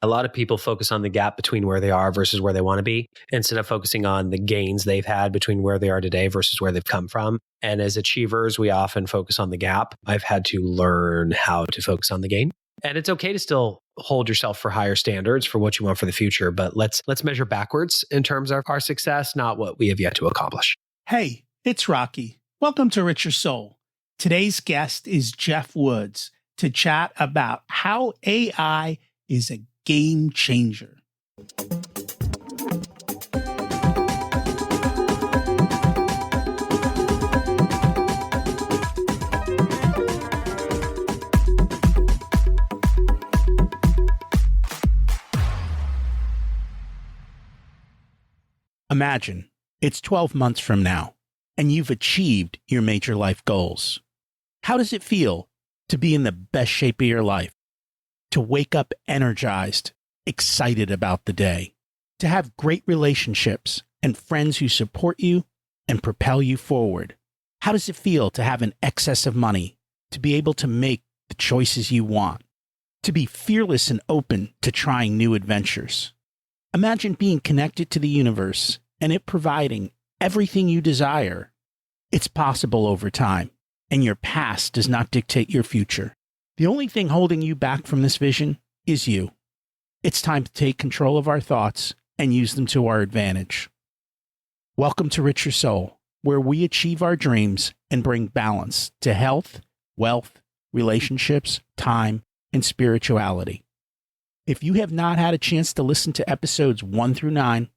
A lot of people focus on the gap between where they are versus where they want to be, instead of focusing on the gains they've had between where they are today versus where they've come from. And as achievers, we often focus on the gap. I've had to learn how to focus on the gain. And it's okay to still hold yourself for higher standards for what you want for the future, but let's measure backwards in terms of our success, not what we have yet to accomplish. Hey, it's Rocky. Welcome to Richer Soul. Today's guest is Geoff Woods to chat about how AI is a game changer. Imagine it's 12 months from now, and you've achieved your major life goals. How does it feel to be in the best shape of your life? To wake up energized, excited about the day, to have great relationships and friends who support you and propel you forward. How does it feel to have an excess of money, to be able to make the choices you want, to be fearless and open to trying new adventures? Imagine being connected to the universe and it providing everything you desire. It's possible over time, and your past does not dictate your future. The only thing holding you back from this vision is you. It's time to take control of our thoughts and use them to our advantage. Welcome to Richer Soul, where we achieve our dreams and bring balance to health, wealth, relationships, time, and spirituality. If you have not had a chance to listen to episodes 1 through 9,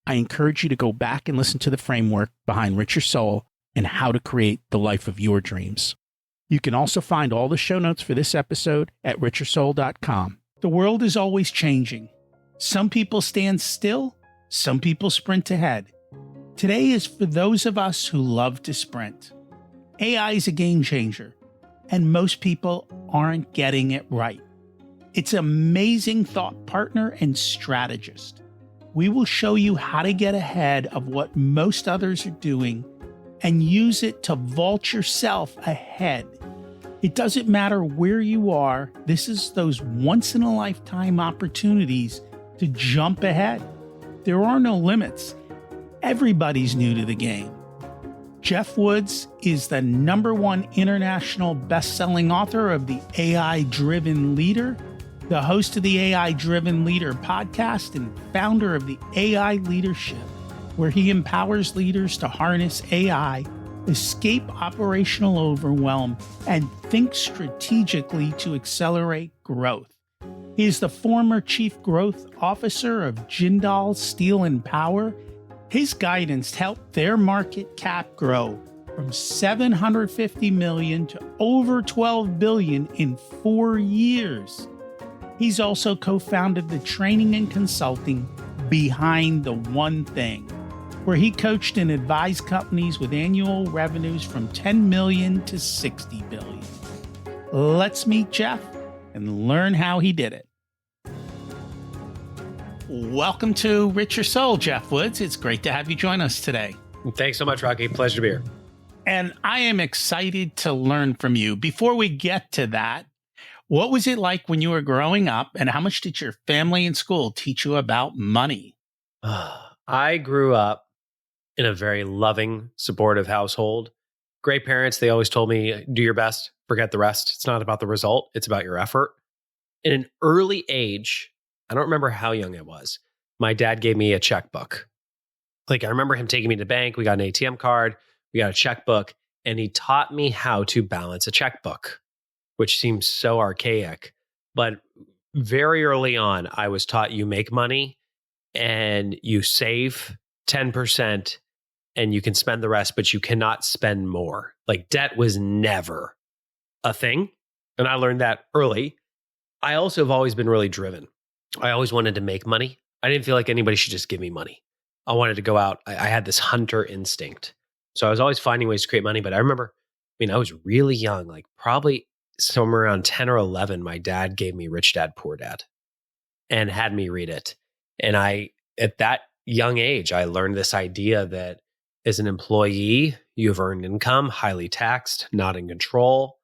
I encourage you to go back and listen to the framework behind Richer Soul and how to create the life of your dreams. You can also find all the show notes for this episode at richersoul.com. The world is always changing. Some people stand still, some people sprint ahead. Today is for those of us who love to sprint. AI is a game changer, and most people aren't getting it right. It's an amazing thought partner and strategist. We will show you how to get ahead of what most others are doing and use it to vault yourself ahead. It doesn't matter where you are. This is those once-in-a-lifetime opportunities to jump ahead. There are no limits. Everybody's new to the game. Geoff Woods is the #1 international best-selling author of The AI-Driven Leader, the host of the AI-Driven Leader podcast, and founder of the AI Leadership, where he empowers leaders to harness AI, escape operational overwhelm, and think strategically to accelerate growth. He is the former Chief Growth Officer of Jindal Steel and Power. His guidance helped their market cap grow from $750 million to over $12 billion in 4 years. He's also co-founded the training and consulting Behind the One Thing, where he coached and advised companies with annual revenues from $10 million to $60 billion. Let's meet Geoff and learn how he did it. Welcome to Richer Soul, Geoff Woods. It's great to have you join us today. Thanks so much, Rocky. Pleasure to be here. And I am excited to learn from you. Before we get to that, what was it like when you were growing up, and how much did your family and school teach you about money? I grew up in a very loving, supportive household. Great parents. They always told me, do your best, forget the rest. It's not about the result. It's about your effort. In an early age, I don't remember how young I was, my dad gave me a checkbook. I remember him taking me to the bank. We got an ATM card. We got a checkbook. And he taught me how to balance a checkbook, which seems so archaic. But very early on, I was taught you make money and you save 10% and you can spend the rest, but you cannot spend more. Debt was never a thing. And I learned that early. I also have always been really driven. I always wanted to make money. I didn't feel like anybody should just give me money. I wanted to go out. I had this hunter instinct. So I was always finding ways to create money. But I remember, I was really young, probably somewhere around 10 or 11, my dad gave me Rich Dad, Poor Dad and had me read it. And at that young age, I learned this idea that as an employee, you've earned income, highly taxed, not in control.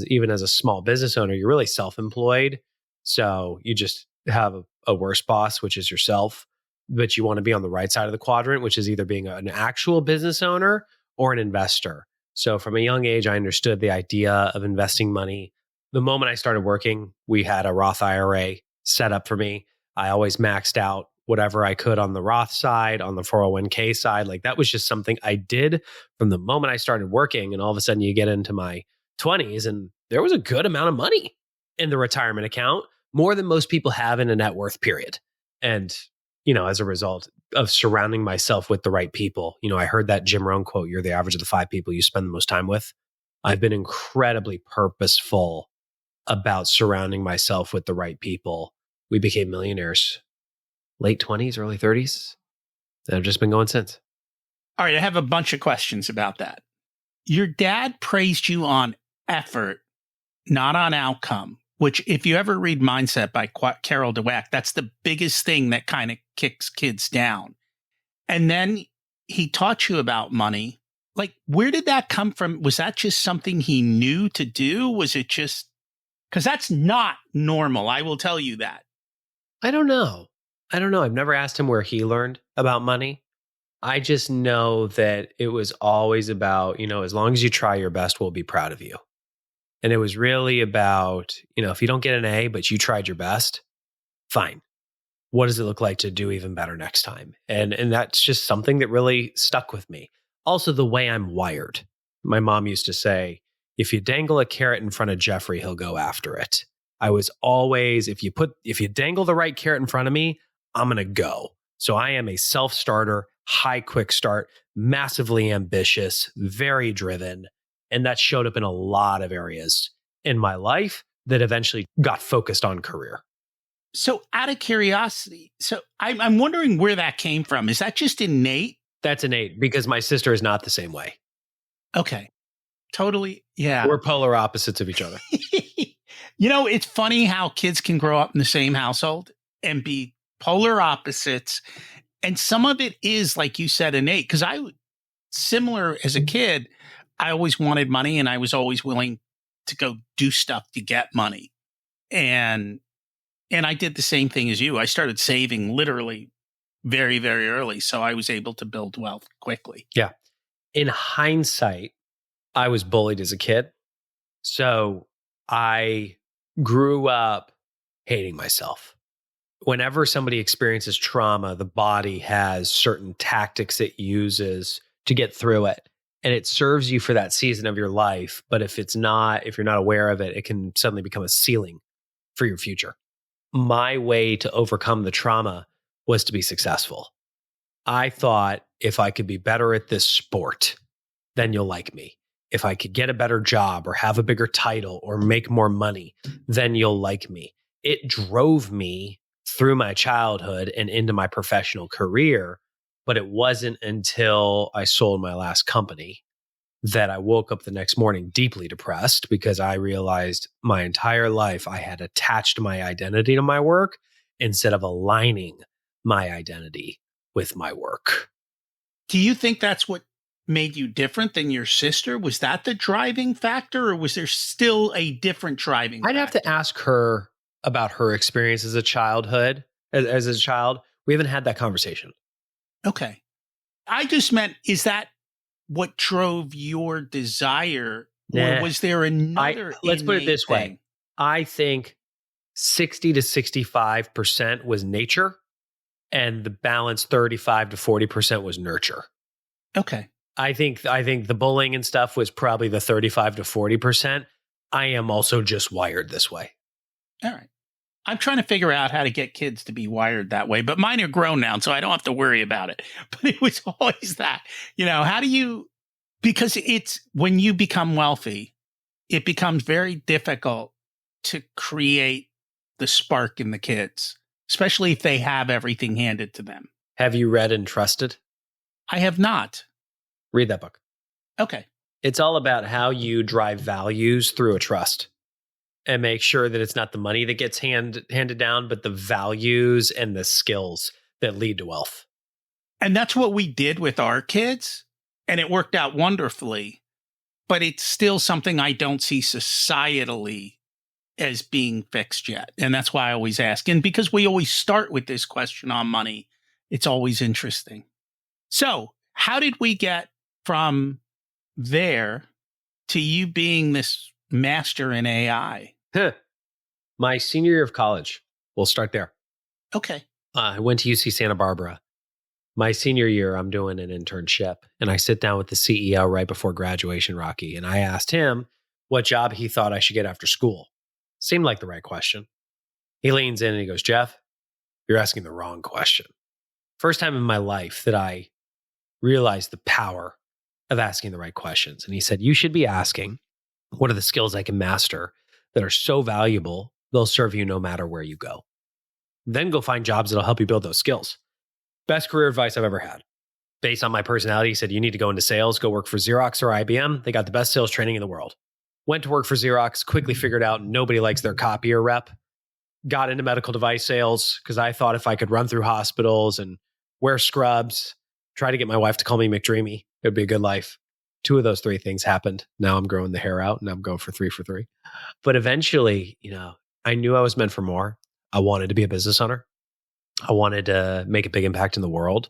Even as a small business owner, you're really self-employed. So you just have a worse boss, which is yourself, but you want to be on the right side of the quadrant, which is either being an actual business owner or an investor. So from a young age, I understood the idea of investing money. The moment I started working, we had a Roth IRA set up for me. I always maxed out whatever I could on the Roth side, on the 401k side. Like that was just something I did from the moment I started working. And all of a sudden you get into my 20s and there was a good amount of money in the retirement account, more than most people have in a net worth period. And, as a result of surrounding myself with the right people, I heard that Jim Rohn quote, you're the average of the 5 people you spend the most time with. I've been incredibly purposeful about surrounding myself with the right people. We became millionaires, late 20s, early 30s. And I've just been going since. All right, I have a bunch of questions about that. Your dad praised you on effort, not on outcome, which if you ever read Mindset by Carol Dweck, that's the biggest thing that kind of kicks kids down. And then he taught you about money. Like, where did that come from? Was that just something he knew to do? Was it just, because that's not normal. I will tell you that. I don't know. I've never asked him where he learned about money. I just know that it was always about, as long as you try your best, we'll be proud of you. And it was really about, if you don't get an A, but you tried your best, fine. What does it look like to do even better next time? And that's just something that really stuck with me. Also, the way I'm wired. My mom used to say, if you dangle a carrot in front of Jeffrey, he'll go after it. I was always, if you dangle the right carrot in front of me, I'm going to go. So I am a self-starter, high quick start, massively ambitious, very driven. And that showed up in a lot of areas in my life that eventually got focused on career. So out of curiosity, I'm wondering where that came from. Is that just innate? That's innate because my sister is not the same way. Okay. Totally. Yeah. We're polar opposites of each other. It's funny how kids can grow up in the same household and be polar opposites. And some of it is, like you said, innate. Because similar as a kid, I always wanted money and I was always willing to go do stuff to get money. And I did the same thing as you. I started saving literally very, very early. So I was able to build wealth quickly. Yeah. In hindsight, I was bullied as a kid. So I grew up hating myself. Whenever somebody experiences trauma, the body has certain tactics it uses to get through it. And it serves you for that season of your life. But if you're not aware of it, it can suddenly become a ceiling for your future. My way to overcome the trauma was to be successful. I thought if I could be better at this sport, then you'll like me. If I could get a better job or have a bigger title or make more money, then you'll like me. It drove me through my childhood and into my professional career. But it wasn't until I sold my last company that I woke up the next morning deeply depressed because I realized my entire life I had attached my identity to my work instead of aligning my identity with my work. Do you think that's what made you different than your sister? Was that the driving factor or was there still a different driving factor? I'd have to ask her about her experience as a childhood, as a child. We haven't had that conversation. Okay. I just meant, is that what drove your desire? Or was there another? Let's put it this thing? way. I think 60 to 65% was nature and the balance 35 to 40% was nurture. Okay. I think the bullying and stuff was probably the 35 to 40%. I am also just wired this way. All right. I'm trying to figure out how to get kids to be wired that way, but mine are grown now, so I don't have to worry about it. But it was always that, how do you, because it's when you become wealthy, it becomes very difficult to create the spark in the kids, especially if they have everything handed to them. Have you read Entrusted? I have not. Read that book. Okay. It's all about how you drive values through a trust. And make sure that it's not the money that gets handed down, but the values and the skills that lead to wealth. And that's what we did with our kids. And it worked out wonderfully. But it's still something I don't see societally as being fixed yet. And that's why I always ask. And because we always start with this question on money, it's always interesting. So how did we get from there to you being this master in AI? My senior year of college. We'll start there. Okay. I went to UC Santa Barbara. My senior year, I'm doing an internship, and I sit down with the CEO right before graduation, Rocky, and I asked him what job he thought I should get after school. Seemed like the right question. He leans in and he goes, Geoff, you're asking the wrong question. First time in my life that I realized the power of asking the right questions. And he said, you should be asking, what are the skills I can master that are so valuable, they'll serve you no matter where you go. Then go find jobs that'll help you build those skills. Best career advice I've ever had. Based on my personality, he said, you need to go into sales, go work for Xerox or IBM. They got the best sales training in the world. Went to work for Xerox, quickly figured out nobody likes their copier rep. Got into medical device sales because I thought if I could run through hospitals and wear scrubs, try to get my wife to call me McDreamy, it would be a good life. 2 of those 3 things happened. Now I'm growing the hair out and I'm going for 3 for 3. But eventually, I knew I was meant for more. I wanted to be a business owner. I wanted to make a big impact in the world.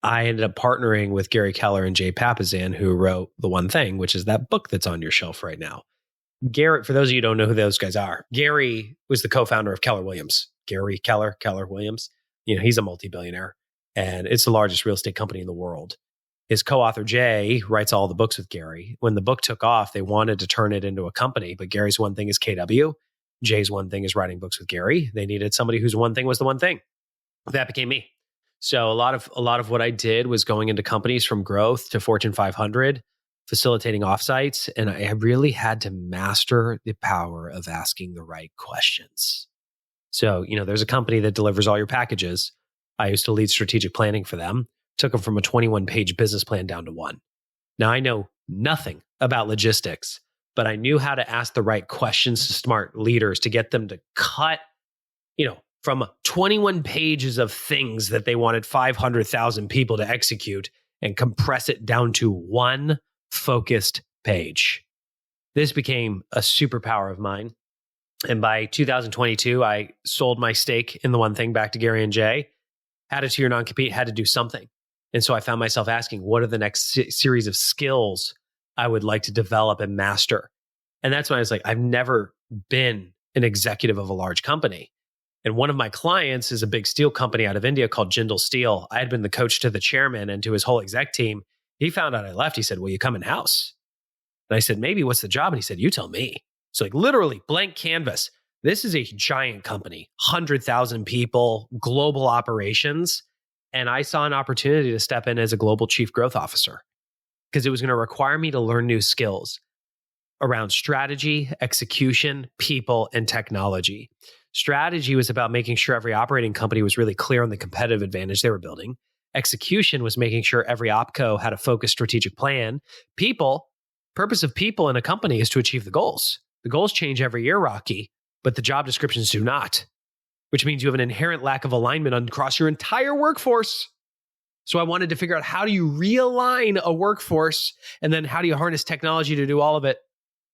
I ended up partnering with Gary Keller and Jay Papasan, who wrote The One Thing, which is that book that's on your shelf right now. Gary, for those of you who don't know who those guys are, Gary was the co-founder of Keller Williams. Gary Keller Williams. He's a multi-billionaire, and it's the largest real estate company in the world. His co-author, Jay, writes all the books with Gary. When the book took off, they wanted to turn it into a company, but Gary's one thing is KW. Jay's one thing is writing books with Gary. They needed somebody whose one thing was the one thing. That became me. So a lot of what I did was going into companies from growth to Fortune 500, facilitating offsites, and I really had to master the power of asking the right questions. So, there's a company that delivers all your packages. I used to lead strategic planning for them, took them from a 21-page business plan down to 1. Now, I know nothing about logistics, but I knew how to ask the right questions to smart leaders to get them to cut, from 21 pages of things that they wanted 500,000 people to execute and compress it down to 1 focused page. This became a superpower of mine. And by 2022, I sold my stake in The One Thing back to Gary and Jay, had a 2-year non-compete, had to do something. And so I found myself asking, what are the next series of skills I would like to develop and master? And that's when I was like, I've never been an executive of a large company. And one of my clients is a big steel company out of India called Jindal Steel. I had been the coach to the chairman and to his whole exec team. He found out I left. He said, will you come in-house? And I said, maybe. What's the job? And he said, you tell me. So literally blank canvas. This is a giant company, 100,000 people, global operations. And I saw an opportunity to step in as a global chief growth officer because it was going to require me to learn new skills around strategy, execution, people, and technology. Strategy was about making sure every operating company was really clear on the competitive advantage they were building. Execution was making sure every opco had a focused strategic plan. People, purpose of people in a company is to achieve the goals. The goals change every year, Rocky, but the job descriptions do not, which means you have an inherent lack of alignment across your entire workforce. So I wanted to figure out, how do you realign a workforce, and then how do you harness technology to do all of it?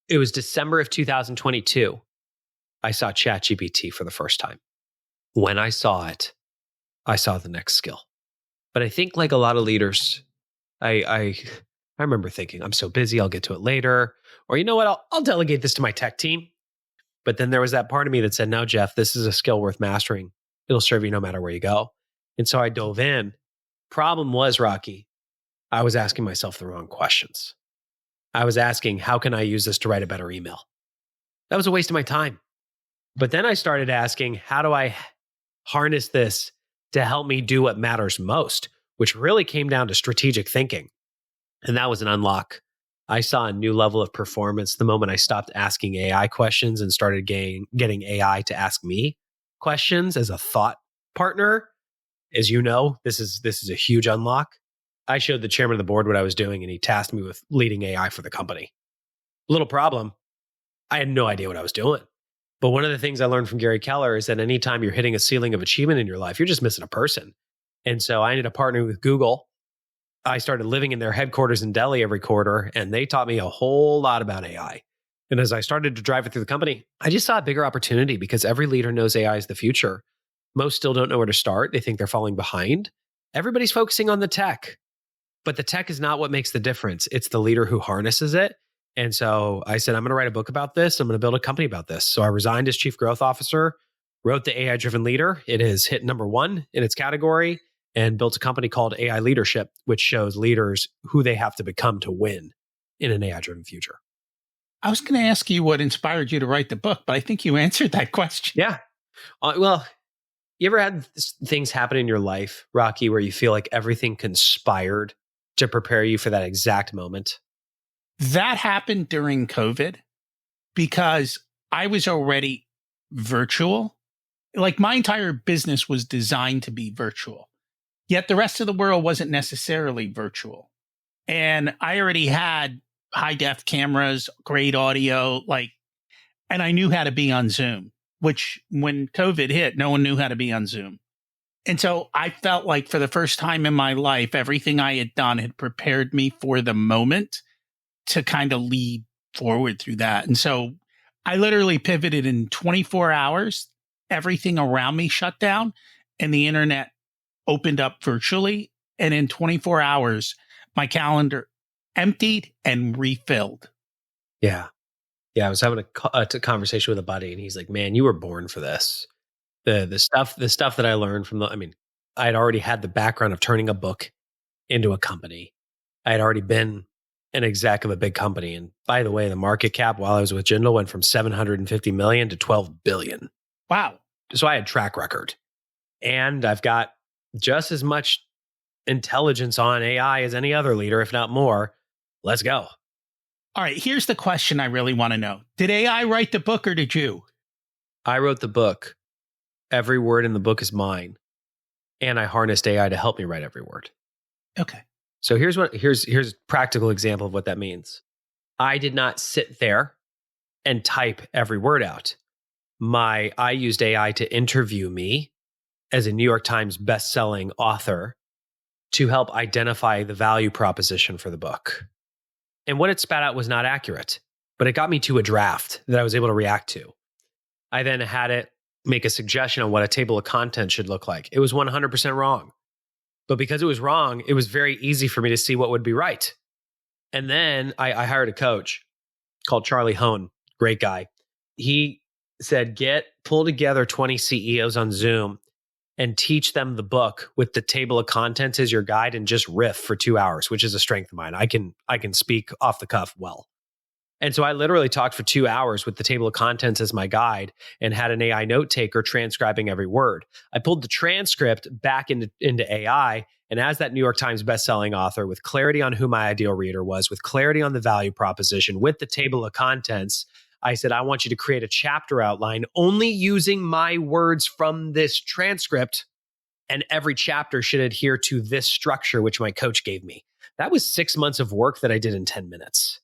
It was December of 2022. I saw ChatGPT for the first time. When I saw it, I saw the next skill. But I think like a lot of leaders, I remember thinking, I'm so busy, I'll get to it later. Or you know what, I'll delegate this to my tech team. But then there was that part of me that said, no, Geoff, this is a skill worth mastering. It'll serve you no matter where you go. And so I dove in. Problem was, Rocky, I was asking myself the wrong questions. I was asking, how can I use this to write a better email? That was a waste of my time. But then I started asking, how do I harness this to help me do what matters most, which really came down to strategic thinking. And that was an unlock. I saw a new level of performance the moment I stopped asking AI questions and started getting AI to ask me questions as a thought partner. As you know, this is a huge unlock. I showed the chairman of the board what I was doing, and he tasked me with leading AI for the company. Little problem. I had no idea what I was doing. But one of the things I learned from Gary Keller is that anytime you're hitting a ceiling of achievement in your life, you're just missing a person. And so I ended up partnering with Google. I started living in their headquarters in Delhi every quarter, and they taught me a whole lot about AI. And as I started to drive it through the company, I just saw a bigger opportunity because every leader knows AI is the future. Most still don't know where to start. They think they're falling behind. Everybody's focusing on the tech, but the tech is not what makes the difference. It's the leader who harnesses it. And so I said, I'm going to write a book about this. I'm going to build a company about this. So I resigned as chief growth officer, wrote The AI Driven Leader. It has hit #1 in its category, and built a company called AI Leadership, which shows leaders who they have to become to win in an AI driven future. I was going to ask you what inspired you to write the book, but I think you answered that question. Yeah. Well, you ever had things happen in your life, Rocky, where you feel like everything conspired to prepare you for that exact moment? That happened during COVID because I was already virtual. Like my entire business was designed to be virtual, yet the rest of the world wasn't necessarily virtual. And I already had high def cameras, great audio, and I knew how to be on Zoom, which when COVID hit, no one knew how to be on Zoom. And so I felt like for the first time in my life, everything I had done had prepared me for the moment to kind of lead forward through that. And so I literally pivoted in 24 hours. Everything around me shut down and the internet opened up virtually. And in 24 hours, my calendar emptied and refilled. Yeah. Yeah. I was having a conversation with a buddy, and he's like, man, you were born for this. The stuff that I learned from I had already had the background of turning a book into a company. I had already been an exec of a big company. And by the way, the market cap while I was with Jindal went from 750 million to 12 billion. Wow. So I had track record, and I've got just as much intelligence on AI as any other leader, if not more. Let's go. All right. Here's the question I really want to know. Did AI write the book or did you? I wrote the book. Every word in the book is mine. And I harnessed AI to help me write every word. Okay. So here's a practical example of what that means. I did not sit there and type every word out. I used AI to interview me as a New York Times bestselling author to help identify the value proposition for the book. And what it spat out was not accurate, but it got me to a draft that I was able to react to. I then had it make a suggestion on what a table of contents should look like. It was 100% wrong. But because it was wrong, it was very easy for me to see what would be right. And then I hired a coach called Charlie Hone, great guy. He said, pull together 20 CEOs on Zoom and teach them the book with the table of contents as your guide, and just riff for 2 hours, which is a strength of mine. I can speak off the cuff well. And so I literally talked for 2 hours with the table of contents as my guide and had an AI note taker transcribing every word. I pulled the transcript back into AI. And as that New York Times bestselling author, with clarity on who my ideal reader was, with clarity on the value proposition, with the table of contents, I said, I want you to create a chapter outline only using my words from this transcript. And every chapter should adhere to this structure, which my coach gave me. That was 6 months of work that I did in 10 minutes.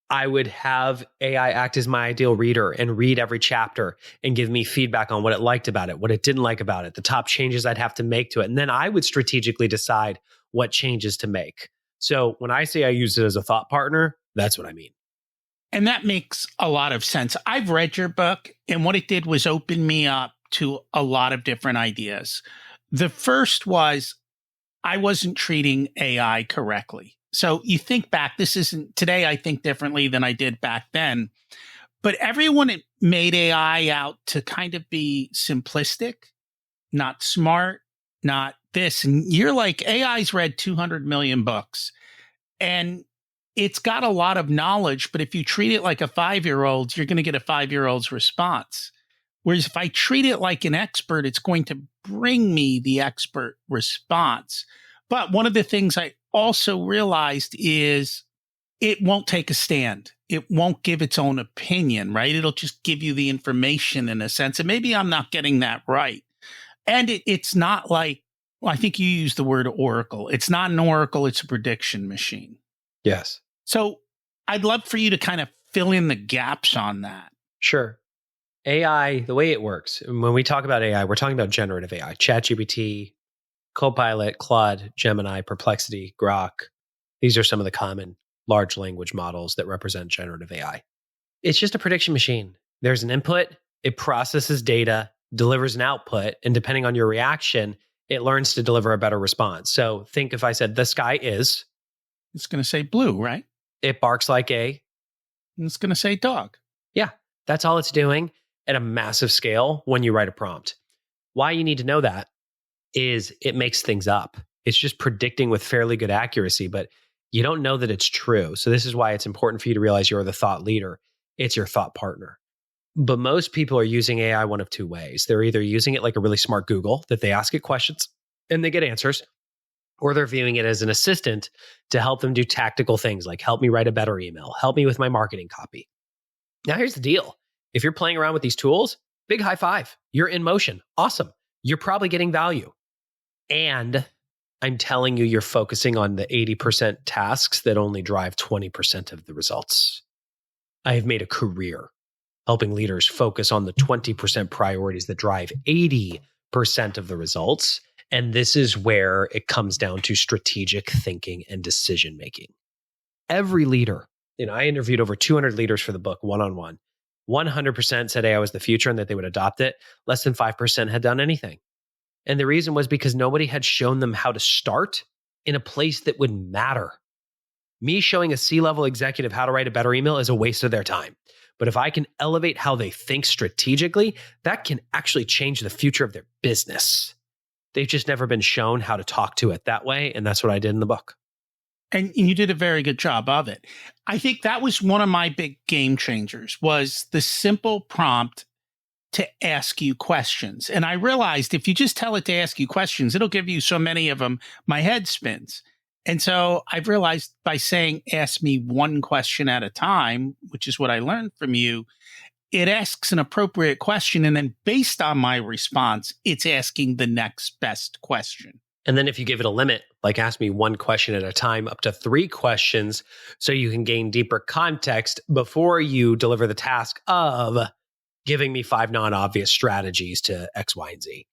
I would have AI act as my ideal reader and read every chapter and give me feedback on what it liked about it, what it didn't like about it, the top changes I'd have to make to it. And then I would strategically decide what changes to make. So when I say I use it as a thought partner, that's what I mean. And that makes a lot of sense. I've read your book, and what it did was open me up to a lot of different ideas. The first was I wasn't treating AI correctly. So you think back, today I think differently than I did back then, but everyone made AI out to kind of be simplistic, not smart, not this. And you're like, AI's read 200 million books and it's got a lot of knowledge, but if you treat it like a 5-year-old, you're going to get a 5-year-old's response. Whereas if I treat it like an expert, it's going to bring me the expert response. But one of the things I also realized is it won't take a stand. It won't give its own opinion, right? It'll just give you the information in a sense. And maybe I'm not getting that right. And it's not like, well, I think you used the word oracle. It's not an oracle. It's a prediction machine. Yes. So I'd love for you to kind of fill in the gaps on that. Sure. AI, the way it works, when we talk about AI, we're talking about generative AI, ChatGPT, Copilot, Claude, Gemini, Perplexity, Grok. These are some of the common large language models that represent generative AI. It's just a prediction machine. There's an input, it processes data, delivers an output, and depending on your reaction, it learns to deliver a better response. So think if I said, the sky is, It's going to say blue, right? it barks like a, And it's going to say dog. yeah, that's all it's doing at a massive scale when you write a prompt. Why you need to know that is it makes things up. It's just predicting with fairly good accuracy, but you don't know that it's true. So this is why it's important for you to realize you're the thought leader. It's your thought partner. But most people are using AI one of two ways. They're either using it like a really smart Google that they ask it questions and they get answers, or they're viewing it as an assistant to help them do tactical things like help me write a better email, help me with my marketing copy. Now, here's the deal. If you're playing around with these tools, big high five. You're in motion. Awesome. You're probably getting value. And I'm telling you, you're focusing on the 80% tasks that only drive 20% of the results. I have made a career helping leaders focus on the 20% priorities that drive 80% of the results. And this is where it comes down to strategic thinking and decision making. Every leader, I interviewed over 200 leaders for the book one-on-one. 100% said AI was the future and that they would adopt it. Less than 5% had done anything. And the reason was because nobody had shown them how to start in a place that would matter. Me showing a C-level executive how to write a better email is a waste of their time. But if I can elevate how they think strategically, that can actually change the future of their business. They've just never been shown how to talk to it that way. And that's what I did in the book. And you did a very good job of it. I think that was one of my big game changers was the simple prompt to ask you questions. And I realized if you just tell it to ask you questions, it'll give you so many of them, my head spins. And so I've realized by saying, ask me one question at a time, which is what I learned from you, it asks an appropriate question. And then based on my response, it's asking the next best question. And then if you give it a limit, like ask me one question at a time, up to 3 questions, so you can gain deeper context before you deliver the task of giving me 5 non-obvious strategies to X, Y, and Z.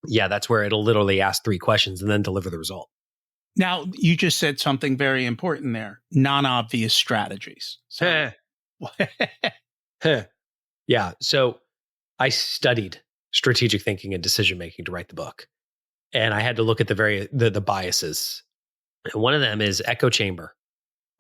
Yeah, that's where it'll literally ask 3 questions and then deliver the result. Now, you just said something very important there, non-obvious strategies. So, yeah, so I studied strategic thinking and decision-making to write the book. And I had to look at the biases. And one of them is echo chamber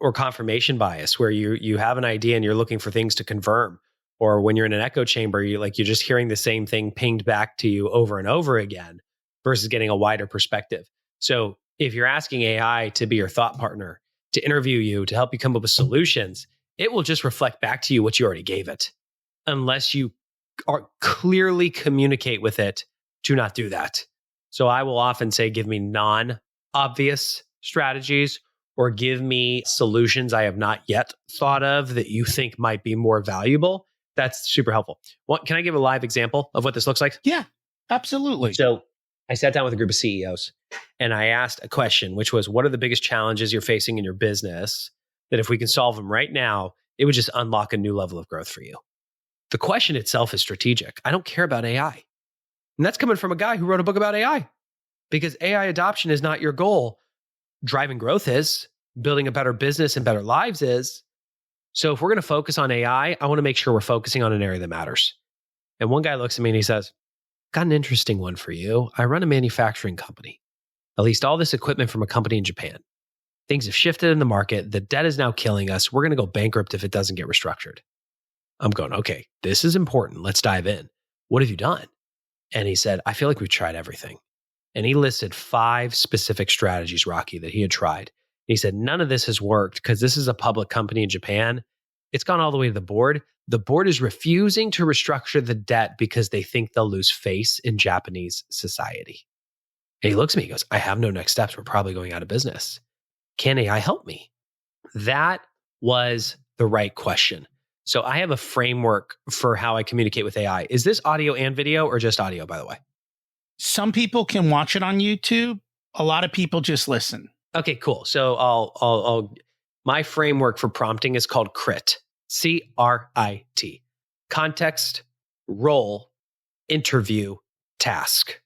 or confirmation bias, where you have an idea and you're looking for things to confirm. Or when you're in an echo chamber, you're just hearing the same thing pinged back to you over and over again versus getting a wider perspective. So if you're asking AI to be your thought partner, to interview you, to help you come up with solutions, it will just reflect back to you what you already gave it, unless you clearly communicate with it to not do that. So I will often say, give me non-obvious strategies or give me solutions I have not yet thought of that you think might be more valuable. That's super helpful. Can I give a live example of what this looks like? Yeah, absolutely. So I sat down with a group of CEOs and I asked a question, which was, what are the biggest challenges you're facing in your business that if we can solve them right now, it would just unlock a new level of growth for you? The question itself is strategic. I don't care about AI. And that's coming from a guy who wrote a book about AI, because AI adoption is not your goal. Driving growth is, building a better business and better lives is. So if we're going to focus on AI, I want to make sure we're focusing on an area that matters. And one guy looks at me and he says, got an interesting one for you. I run a manufacturing company. I leased all this equipment from a company in Japan. Things have shifted in the market. The debt is now killing us. We're going to go bankrupt if it doesn't get restructured. I'm going, okay, this is important. Let's dive in. What have you done? And he said, I feel like we've tried everything. And he listed 5 specific strategies, Rocky, that he had tried. And he said, none of this has worked because this is a public company in Japan. It's gone all the way to the board. The board is refusing to restructure the debt because they think they'll lose face in Japanese society. And he looks at me, he goes, I have no next steps. We're probably going out of business. Can AI help me? That was the right question. So I have a framework for how I communicate with AI. Is this audio and video or just audio, by the way? Some people can watch it on YouTube. A lot of people just listen. Okay, cool. So I'll my framework for prompting is called CRIT. C-R-I-T. Context, role, interview, task.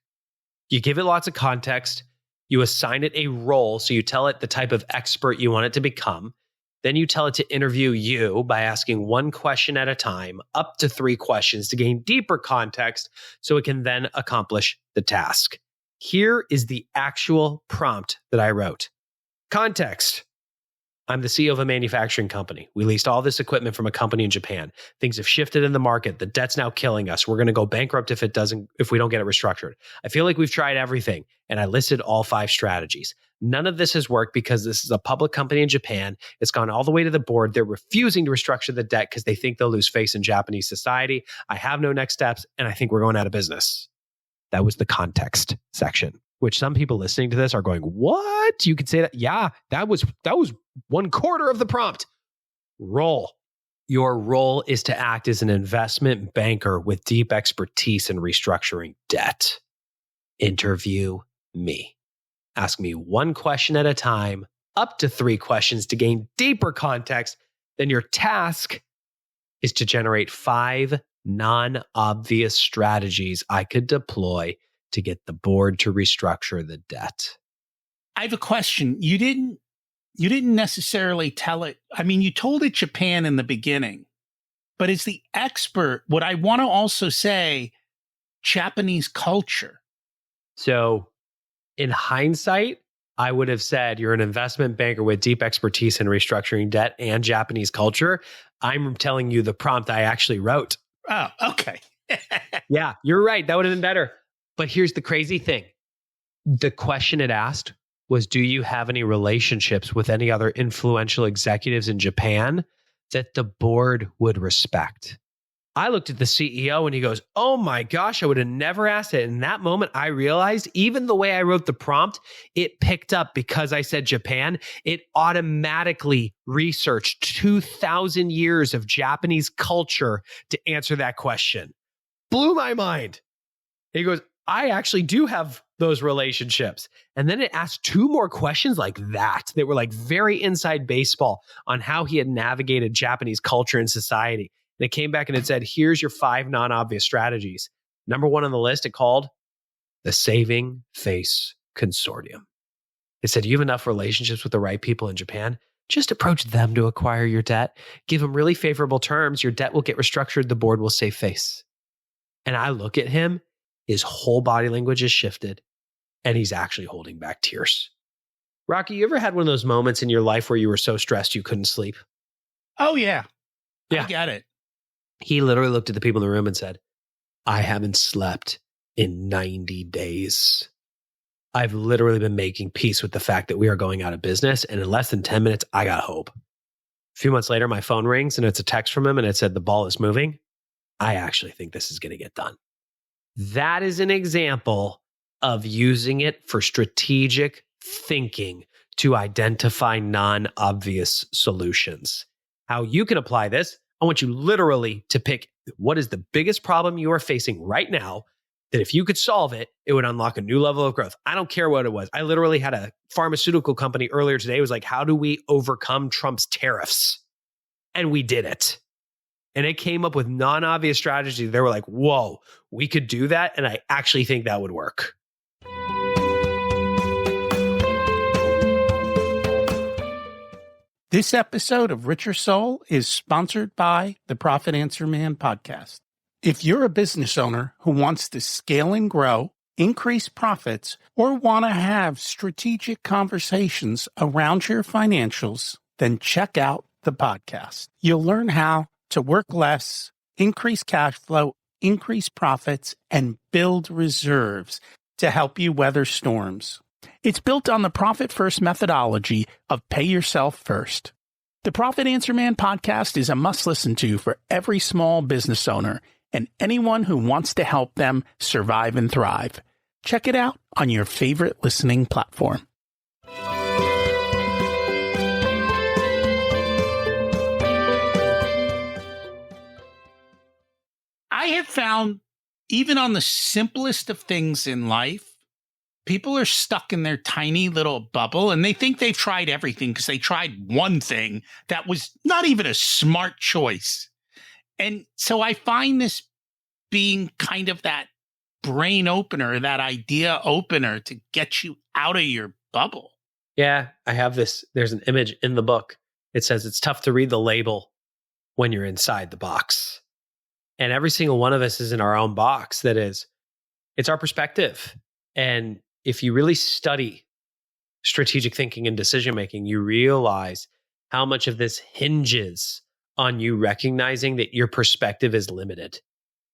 You give it lots of context. You assign it a role. So you tell it the type of expert you want it to become. Then you tell it to interview you by asking one question at a time, up to 3 questions to gain deeper context so it can then accomplish the task. Here is the actual prompt that I wrote. Context. I'm the CEO of a manufacturing company. We leased all this equipment from a company in Japan. Things have shifted in the market. The debt's now killing us. We're going to go bankrupt if we don't get it restructured. I feel like we've tried everything. And I listed all 5 strategies. None of this has worked because this is a public company in Japan. It's gone all the way to the board. They're refusing to restructure the debt because they think they'll lose face in Japanese society. I have no next steps, and I think we're going out of business. That was the context section, which some people listening to this are going, what? You could say that? Yeah, that was 1/4 of the prompt. Roll. Your role is to act as an investment banker with deep expertise in restructuring debt. Interview me. Ask me 1 question at a time, up to 3 questions to gain deeper context. Then your task is to generate 5 non-obvious strategies I could deploy to get the board to restructure the debt. I have a question. You didn't necessarily tell it. I mean, you told it Japan in the beginning, but as the expert, what I want to also say, Japanese culture. So in hindsight, I would have said you're an investment banker with deep expertise in restructuring debt and Japanese culture. I'm telling you the prompt I actually wrote. Oh, okay. Yeah, you're right. That would have been better. But here's the crazy thing. The question it asked was, do you have any relationships with any other influential executives in Japan that the board would respect? I looked at the CEO and he goes, oh my gosh, I would have never asked it. In that moment, I realized even the way I wrote the prompt, it picked up because I said Japan. It automatically researched 2,000 years of Japanese culture to answer that question. Blew my mind. He goes, I actually do have those relationships. And then it asked 2 more questions like that were like very inside baseball on how he had navigated Japanese culture and society. And it came back and it said, here's your 5 non-obvious strategies. Number 1 on the list, it called the Saving Face Consortium. It said, you have enough relationships with the right people in Japan. Just approach them to acquire your debt. Give them really favorable terms. Your debt will get restructured. The board will save face. And I look at him, his whole body language is shifted, and he's actually holding back tears. Rocky, you ever had one of those moments in your life where you were so stressed you couldn't sleep? Oh, yeah. Yeah. I get it. He literally looked at the people in the room and said, I haven't slept in 90 days. I've literally been making peace with the fact that we are going out of business. And in less than 10 minutes, I got hope. A few months later, my phone rings and it's a text from him and it said, the ball is moving. I actually think this is going to get done. That is an example of using it for strategic thinking to identify non-obvious solutions. How you can apply this, I want you literally to pick what is the biggest problem you are facing right now that if you could solve it, it would unlock a new level of growth. I don't care what it was. I literally had a pharmaceutical company earlier today. It was like, how do we overcome Trump's tariffs? And we did it. And it came up with non-obvious strategies. They were like, whoa, we could do that. And I actually think that would work. This episode of Richer Soul is sponsored by the Profit Answer Man podcast. If you're a business owner who wants to scale and grow, increase profits, or want to have strategic conversations around your financials, then check out the podcast. You'll learn how to work less, increase cash flow, increase profits, and build reserves to help you weather storms. It's built on the Profit First methodology of pay yourself first. The Profit Answer Man podcast is a must listen to for every small business owner and anyone who wants to help them survive and thrive. Check it out on your favorite listening platform. I have found, even on the simplest of things in life, people are stuck in their tiny little bubble and they think they've tried everything because they tried one thing that was not even a smart choice. And so I find this being kind of that brain opener, that idea opener to get you out of your bubble. Yeah, I have this. There's an image in the book It says it's tough to read the label when you're inside the box. And every single one of us is in our own box. It's our perspective. And if you really study strategic thinking and decision making, you realize how much of this hinges on you recognizing that your perspective is limited.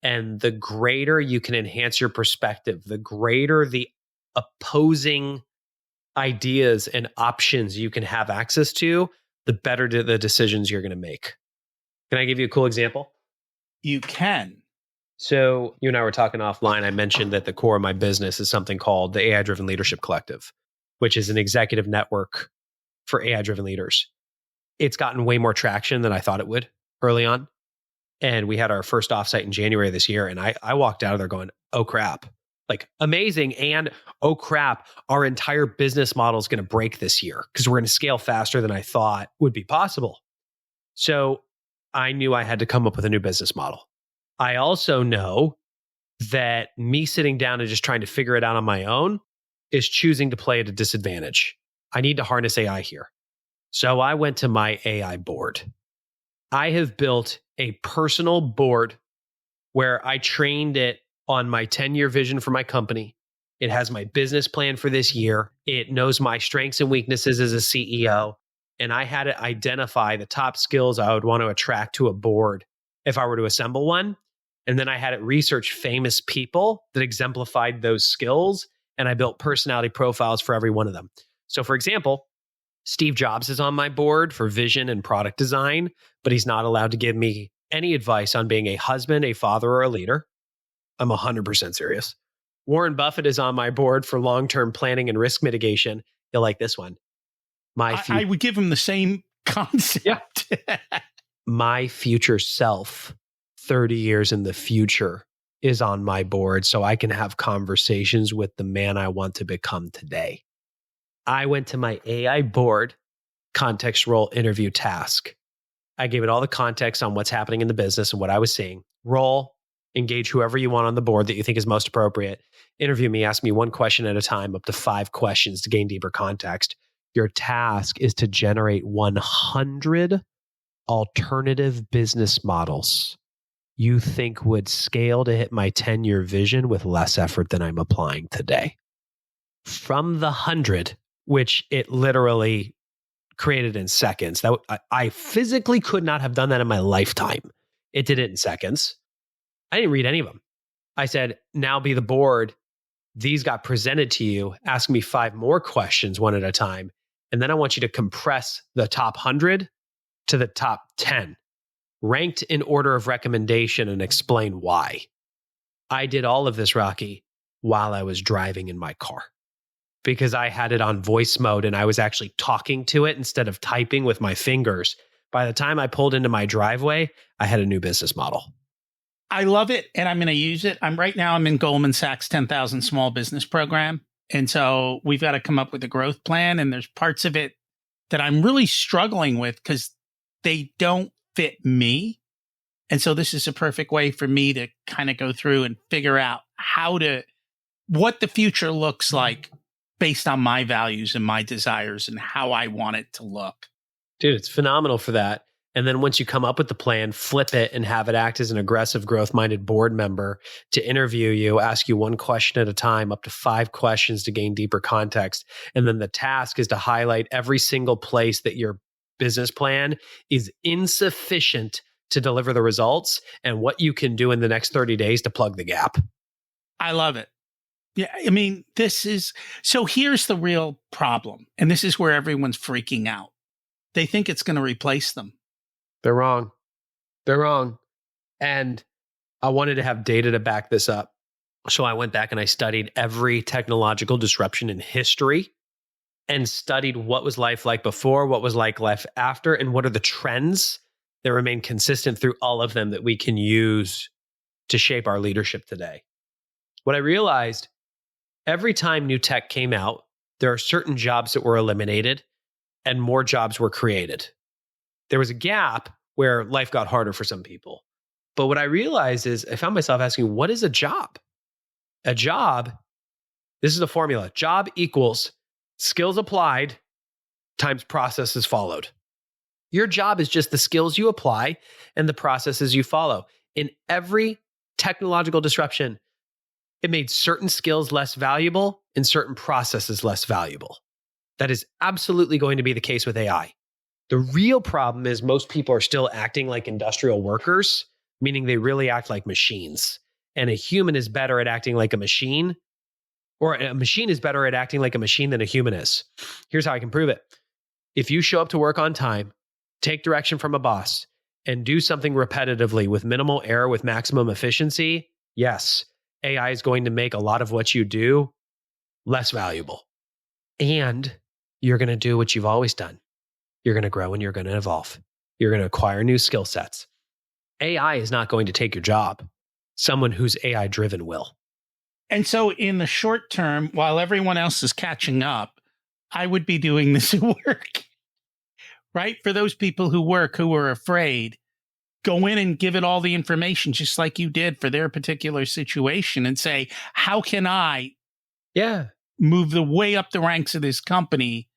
And the greater you can enhance your perspective, the greater the opposing ideas and options you can have access to, the better the decisions you're going to make. Can I give you a cool example? You can. So you and I were talking offline. I mentioned that the core of my business is something called the AI-Driven Leadership Collective, which is an executive network for AI-driven leaders. It's gotten way more traction than I thought it would early on. And we had our first offsite in January this year. And I walked out of there going, oh crap, like amazing. And oh crap, our entire business model is going to break this year because we're going to scale faster than I thought would be possible. So I knew I had to come up with a new business model. I also know that me sitting down and just trying to figure it out on my own is choosing to play at a disadvantage. I need to harness AI here. So I went to my AI board. I have built a personal board where I trained it on my 10-year vision for my company. It has my business plan for this year. It knows my strengths and weaknesses as a CEO. And I had it identify the top skills I would want to attract to a board if I were to assemble one. And then I had it research famous people that exemplified those skills. And I built personality profiles for every one of them. So for example, Steve Jobs is on my board for vision and product design, but he's not allowed to give me any advice on being a husband, a father, or a leader. I'm 100% serious. Warren Buffett is on my board for long-term planning and risk mitigation. You'll like this one. I would give him the same concept. Yeah. My future self, 30 years in the future, is on my board so I can have conversations with the man I want to become today. I went to my AI board context role interview task. I gave it all the context on what's happening in the business and what I was seeing. Role, engage whoever you want on the board that you think is most appropriate. Interview me, ask me one question at a time, up to 5 questions to gain deeper context. Your task is to generate 100 alternative business models you think would scale to hit my 10-year vision with less effort than I'm applying today. From the 100, which it literally created in seconds. I physically could not have done that in my lifetime. It did it in seconds. I didn't read any of them. I said, now be the board. These got presented to you. Ask me 5 more questions one at a time. And then I want you to compress the top 100 to the top 10, ranked in order of recommendation, and explain why. I did all of this, Rocky, while I was driving in my car because I had it on voice mode and I was actually talking to it instead of typing with my fingers. By the time I pulled into my driveway, I had a new business model. I love it, and I'm going to use it. I'm in Goldman Sachs 10,000 small business program. And so we've got to come up with a growth plan. And there's parts of it that I'm really struggling with because they don't fit me. And so this is a perfect way for me to kind of go through and figure out what the future looks like based on my values and my desires and how I want it to look. Dude, it's phenomenal for that. And then once you come up with the plan, flip it and have it act as an aggressive, growth-minded board member to interview you, ask you one question at a time, up to 5 questions to gain deeper context. And then the task is to highlight every single place that your business plan is insufficient to deliver the results and what you can do in the next 30 days to plug the gap. I love it. Yeah, I mean, so here's the real problem. And this is where everyone's freaking out. They think it's going to replace them. They're wrong. They're wrong. And I wanted to have data to back this up. So I went back and I studied every technological disruption in history and studied what was life like before, what was like life after, and what are the trends that remain consistent through all of them that we can use to shape our leadership today. What I realized, every time new tech came out, there are certain jobs that were eliminated and more jobs were created. There was a gap where life got harder for some people. But what I realized is I found myself asking, what is a job? A job, this is the formula. Job equals skills applied times processes followed. Your job is just the skills you apply and the processes you follow. In every technological disruption, it made certain skills less valuable and certain processes less valuable. That is absolutely going to be the case with AI. The real problem is most people are still acting like industrial workers, meaning they really act like machines. And a human is better at acting like a machine, or a machine is better at acting like a machine than a human is. Here's how I can prove it. If you show up to work on time, take direction from a boss, and do something repetitively with minimal error with maximum efficiency, yes, AI is going to make a lot of what you do less valuable. And you're going to do what you've always done. You're going to grow and you're going to evolve. You're going to acquire new skill sets. AI is not going to take your job. Someone who's AI driven will. And so in the short term, while everyone else is catching up, I would be doing this work, right? For those people who work, who are afraid, go in and give it all the information, just like you did for their particular situation, and say, how can I move the way up the ranks of this company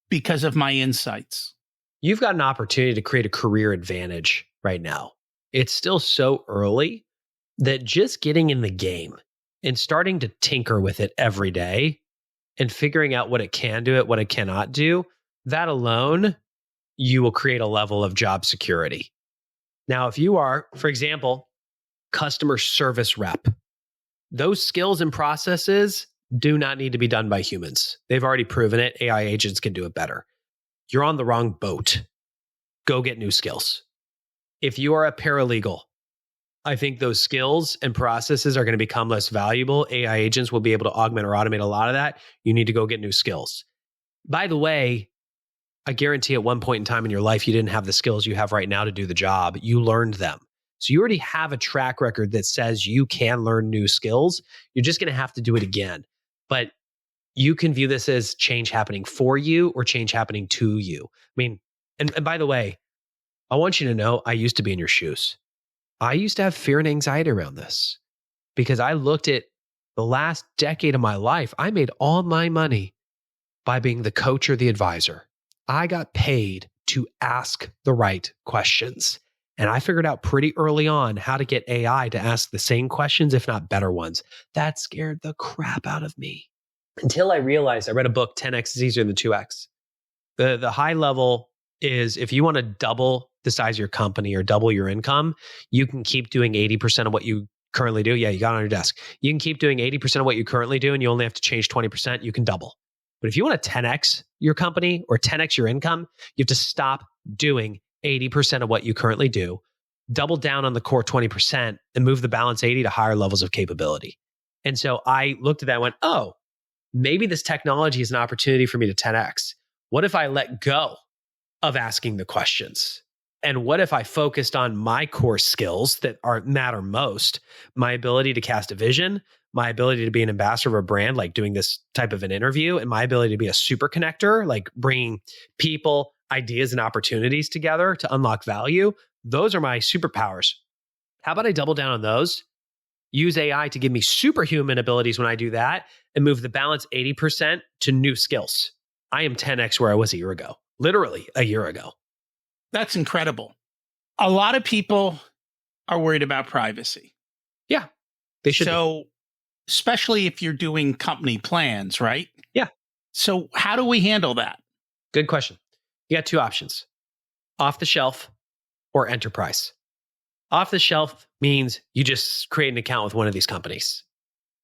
because of my insights? You've got an opportunity to create a career advantage right now. It's still so early that just getting in the game and starting to tinker with it every day and figuring out what it can do, what it cannot do, that alone, you will create a level of job security. Now, if you are, for example, customer service rep, those skills and processes do not need to be done by humans. They've already proven it. AI agents can do it better. You're on the wrong boat. Go get new skills. If you are a paralegal, I think those skills and processes are going to become less valuable. AI agents will be able to augment or automate a lot of that. You need to go get new skills. By the way, I guarantee at one point in time in your life, you didn't have the skills you have right now to do the job. You learned them. So you already have a track record that says you can learn new skills. You're just going to have to do it again. But you can view this as change happening for you or change happening to you. I mean, and by the way, I want you to know I used to be in your shoes. I used to have fear and anxiety around this because I looked at the last decade of my life. I made all my money by being the coach or the advisor. I got paid to ask the right questions. And I figured out pretty early on how to get AI to ask the same questions, if not better ones. That scared the crap out of me until I realized I read a book, 10x is easier than 2x. The high level is if you want to double the size of your company or double your income, you can keep doing 80% of what you currently do. Yeah, you got it on your desk. You can keep doing 80% of what you currently do and you only have to change 20%. You can double. But if you want to 10x your company or 10x your income, you have to stop doing 80% of what you currently do, double down on the core 20% and move the balance 80 to higher levels of capability. And so I looked at that and went, oh, maybe this technology is an opportunity for me to 10x. What if I let go of asking the questions? And what if I focused on my core skills that matter most? My ability to cast a vision, my ability to be an ambassador of a brand, like doing this type of an interview, and my ability to be a super connector, like bringing people, ideas, and opportunities together to unlock value. Those are my superpowers. How about I double down on those? Use AI to give me superhuman abilities when I do that and move the balance 80% to new skills. I am 10x where I was a year ago, literally a year ago. That's incredible. A lot of people are worried about privacy. Yeah, they should. So, especially if you're doing company plans, right? Yeah. So how do we handle that? Good question. You got two options, off the shelf or enterprise. Off the shelf means you just create an account with one of these companies.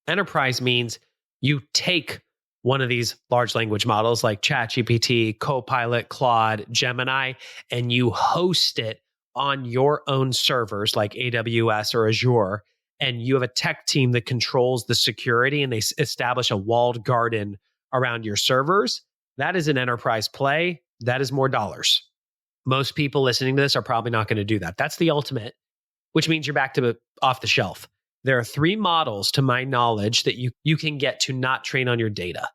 Enterprise means you take one of these large language models like ChatGPT, Copilot, Claude, Gemini, and you host it on your own servers like AWS or Azure. And you have a tech team that controls the security and they establish a walled garden around your servers. That is an enterprise play. That is more dollars. Most people listening to this are probably not going to do that. That's the ultimate, which means you're back to off the shelf. There are three models, to my knowledge, that you can get to not train on your data.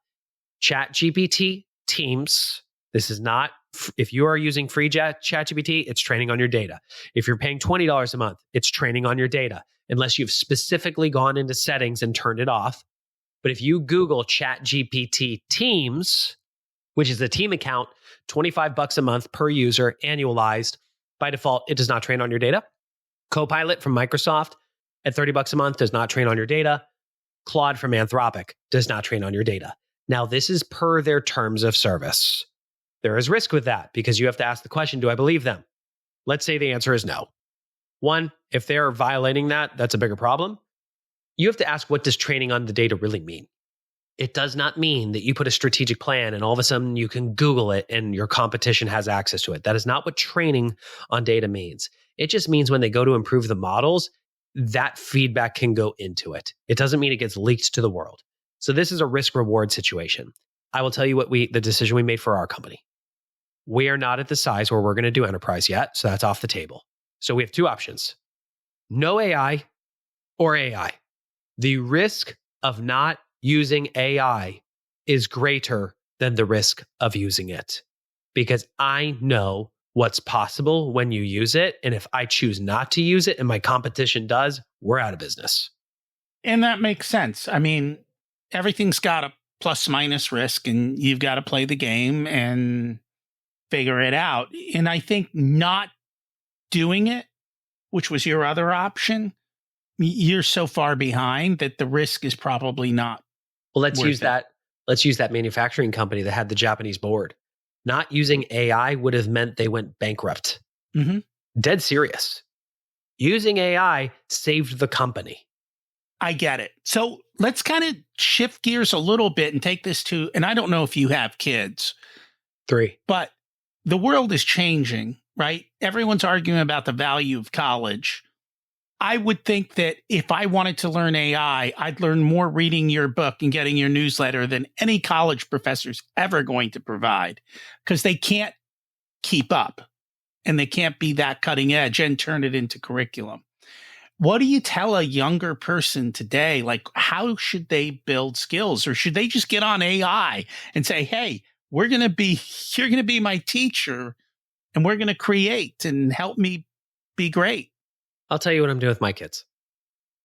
ChatGPT, Teams. This is not, if you are using free ChatGPT, it's training on your data. If you're paying $20 a month, it's training on your data, unless you've specifically gone into settings and turned it off. But if you Google ChatGPT Teams, which is a team account, $25 a month per user, annualized. By default, it does not train on your data. Copilot from Microsoft at $30 a month does not train on your data. Claude from Anthropic does not train on your data. Now, this is per their terms of service. There is risk with that because you have to ask the question, do I believe them? Let's say the answer is no. One, if they're violating that, that's a bigger problem. You have to ask, what does training on the data really mean? It does not mean that you put a strategic plan and all of a sudden you can Google it and your competition has access to it. That is not what training on data means. It just means when they go to improve the models, that feedback can go into it. It doesn't mean it gets leaked to the world. So this is a risk reward situation. I will tell you the decision we made for our company. We are not at the size where we're going to do enterprise yet, so that's off the table. So we have two options: no AI or AI. The risk of not using AI is greater than the risk of using it because I know what's possible when you use it. And if I choose not to use it and my competition does, we're out of business. And that makes sense. I mean, everything's got a plus minus risk and you've got to play the game and figure it out. And I think not doing it, which was your other option, you're so far behind that the risk is probably not. Well, let's use that manufacturing company that had the Japanese board. Not using AI would have meant they went bankrupt. Mm-hmm. Dead serious. Using AI saved the company. I get it. So let's kind of shift gears a little bit and take this to, and I don't know if you have kids. 3. But the world is changing, right? Everyone's arguing about the value of college. I would think that if I wanted to learn AI, I'd learn more reading your book and getting your newsletter than any college professor's ever going to provide because they can't keep up and they can't be that cutting edge and turn it into curriculum. What do you tell a younger person today? Like, how should they build skills? Or should they just get on AI and say, hey, you're going to be my teacher and we're going to create and help me be great? I'll tell you what I'm doing with my kids.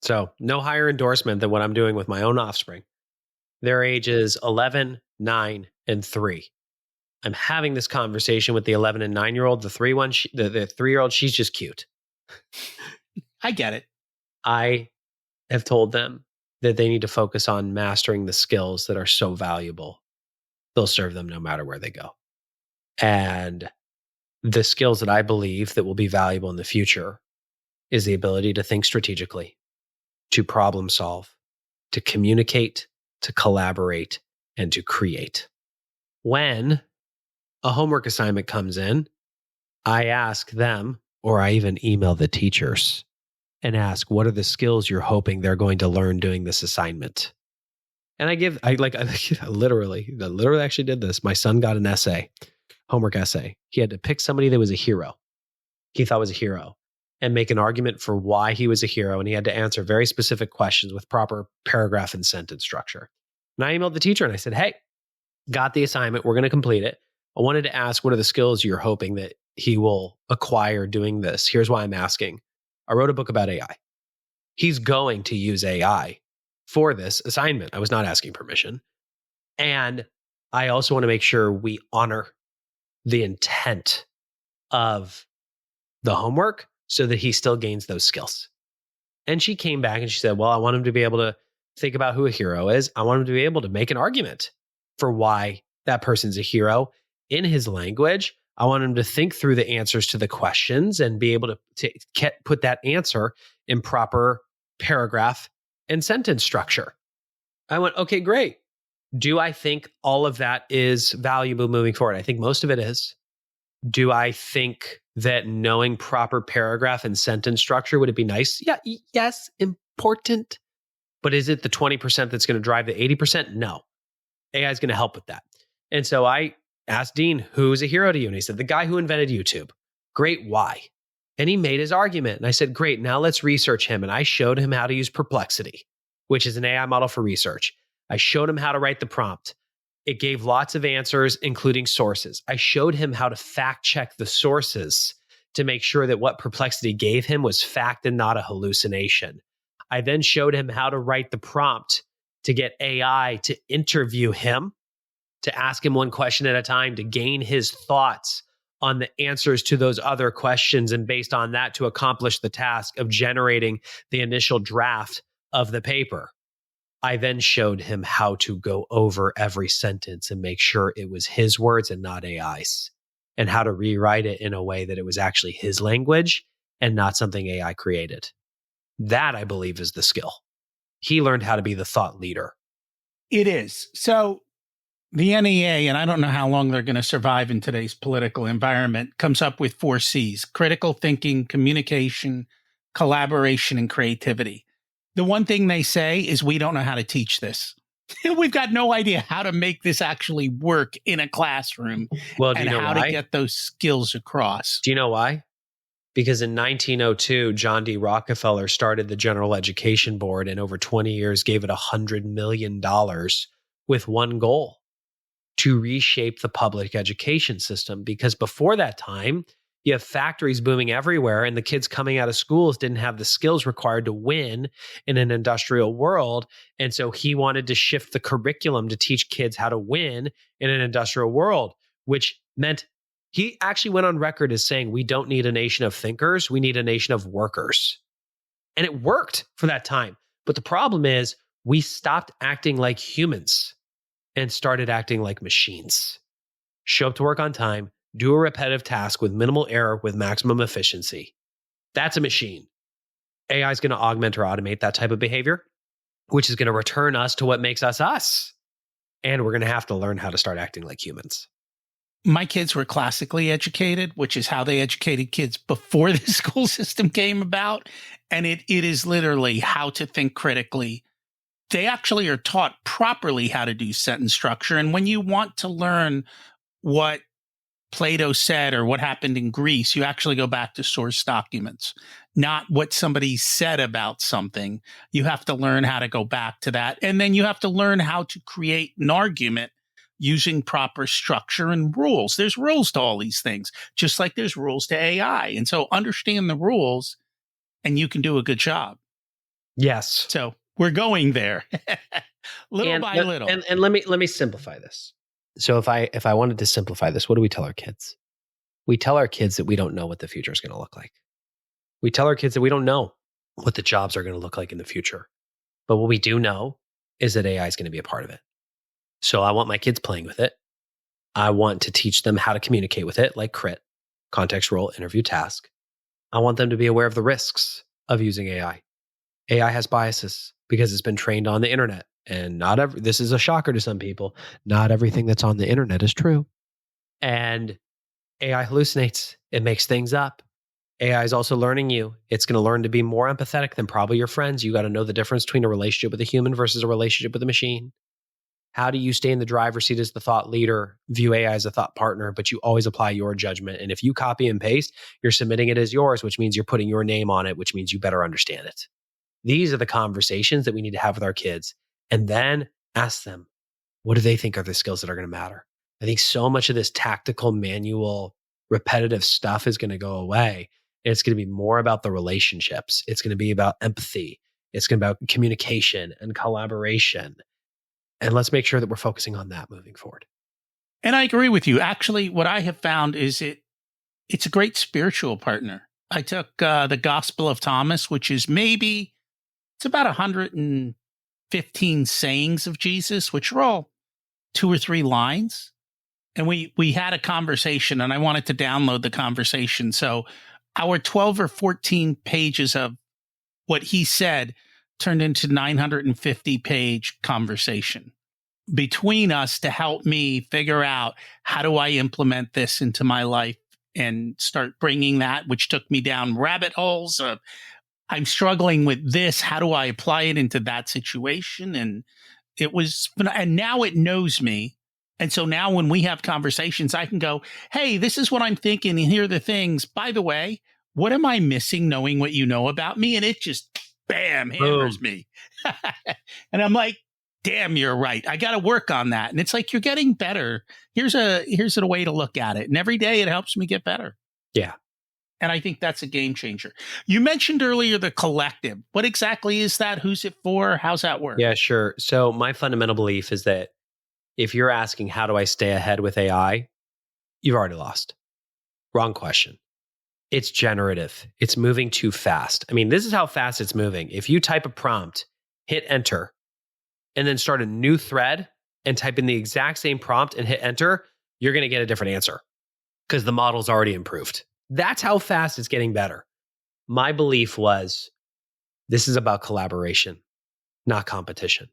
So no higher endorsement than what I'm doing with my own offspring. Their ages 11, 9, and 3. I'm having this conversation with the 11 and 9-year-old. The 3-year-old, she's just cute. I get it. I have told them that they need to focus on mastering the skills that are so valuable. They'll serve them no matter where they go. And the skills that I believe that will be valuable in the future is the ability to think strategically, to problem solve, to communicate, to collaborate, and to create. When a homework assignment comes in, I ask them, or I even email the teachers and ask, what are the skills you're hoping they're going to learn doing this assignment? And I literally actually did this. My son got an homework essay. He had to pick somebody that was a hero. He thought was a hero and make an argument for why he was a hero. And he had to answer very specific questions with proper paragraph and sentence structure. And I emailed the teacher and I said, hey, got the assignment. We're going to complete it. I wanted to ask, what are the skills you're hoping that he will acquire doing this? Here's why I'm asking. I wrote a book about AI. He's going to use AI for this assignment. I was not asking permission. And I also want to make sure we honor the intent of the homework so that he still gains those skills. And she came back and she said, well, I want him to be able to think about who a hero is. I want him to be able to make an argument for why that person's a hero in his language. I want him to think through the answers to the questions and be able to put that answer in proper paragraph and sentence structure. I went, okay, great. Do I think all of that is valuable moving forward? I think most of it is. Do I think that knowing proper paragraph and sentence structure, would it be nice? Yeah, yes, important. But is it the 20% that's going to drive the 80%? No. AI is going to help with that. And so I asked Dean, who's a hero to you? And he said, the guy who invented YouTube. Great, why? And he made his argument. And I said, great, now let's research him. And I showed him how to use Perplexity, which is an AI model for research. I showed him how to write the prompt. It gave lots of answers, including sources. I showed him how to fact check the sources to make sure that what Perplexity gave him was fact and not a hallucination. I then showed him how to write the prompt to get AI to interview him to ask him one question at a time, to gain his thoughts on the answers to those other questions, and based on that to accomplish the task of generating the initial draft of the paper. I then showed him how to go over every sentence and make sure it was his words and not AI's, and how to rewrite it in a way that it was actually his language and not something AI created. That, I believe, is the skill. He learned how to be the thought leader. It is. So the NEA, and I don't know how long they're going to survive in today's political environment, comes up with 4 C's: critical thinking, communication, collaboration, and creativity. The one thing they say is we don't know how to teach this. We've got no idea how to make this actually work in a classroom, Well, do and you know how why? to get those skills across. Do you know why? Because in 1902, John D. Rockefeller started the General Education Board, and over 20 years gave it $100 million with one goal: to reshape the public education system. Because before that time, you have factories booming everywhere, and the kids coming out of schools didn't have the skills required to win in an industrial world. And so he wanted to shift the curriculum to teach kids how to win in an industrial world, which meant he actually went on record as saying, we don't need a nation of thinkers, we need a nation of workers. And it worked for that time. But the problem is we stopped acting like humans and started acting like machines. Show up to work on time, do a repetitive task with minimal error with maximum efficiency. That's a machine. AI is going to augment or automate that type of behavior, which is going to return us to what makes us us. And we're going to have to learn how to start acting like humans. My kids were classically educated, which is how they educated kids before the school system came about. And it is literally how to think critically. They actually are taught properly how to do sentence structure. And when you want to learn what Plato said or what happened in Greece, you actually go back to source documents, not what somebody said about something. You have to learn how to go back to that. And then you have to learn how to create an argument using proper structure and rules. There's rules to all these things, just like there's rules to AI. And so understand the rules and you can do a good job. Yes. So we're going there little by little. And let me simplify this. So if I wanted to simplify this, what do we tell our kids? We tell our kids that we don't know what the future is going to look like. We tell our kids that we don't know what the jobs are going to look like in the future. But what we do know is that AI is going to be a part of it. So I want my kids playing with it. I want to teach them how to communicate with it, like CRIT, context, role, interview, task. I want them to be aware of the risks of using AI. AI has biases because it's been trained on the internet. And this is a shocker to some people, not everything that's on the internet is true. And AI hallucinates. It makes things up. AI is also learning you. It's going to learn to be more empathetic than probably your friends. You got to know the difference between a relationship with a human versus a relationship with a machine. How do you stay in the driver's seat as the thought leader, view AI as a thought partner, but you always apply your judgment? And if you copy and paste, you're submitting it as yours, which means you're putting your name on it, which means you better understand it. These are the conversations that we need to have with our kids. And then ask them, what do they think are the skills that are going to matter? I think so much of this tactical, manual, repetitive stuff is going to go away. And it's going to be more about the relationships. It's going to be about empathy. It's going to be about communication and collaboration. And let's make sure that we're focusing on that moving forward. And I agree with you. Actually, what I have found is it's a great spiritual partner. I took the Gospel of Thomas, which is it's about 115 sayings of Jesus, which are all 2 or 3 lines. And we had a conversation, and I wanted to download the conversation. So our 12 or 14 pages of what he said turned into 950-page conversation between us to help me figure out how do I implement this into my life and start bringing that, which took me down rabbit holes of I'm struggling with this. How do I apply it into that situation? And and now it knows me. And so now when we have conversations, I can go, hey, this is what I'm thinking. And here are the things. By the way, what am I missing knowing what you know about me? And it just, bam, hammers me. And I'm like, damn, you're right. I got to work on that. And it's like, you're getting better. Here's a way to look at it. And every day it helps me get better. Yeah. And I think that's a game changer. You mentioned earlier the collective. What exactly is that? Who's it for? How's that work? Yeah, sure. So my fundamental belief is that If you're asking, how do I stay ahead with AI? You've already lost. Wrong question. It's generative. It's moving too fast. I mean, this is how fast it's moving. If you type a prompt, hit enter, and then start a new thread and type in the exact same prompt and hit enter, you're going to get a different answer because the model's already improved. That's how fast it's getting better. My belief was this is about collaboration, not competition.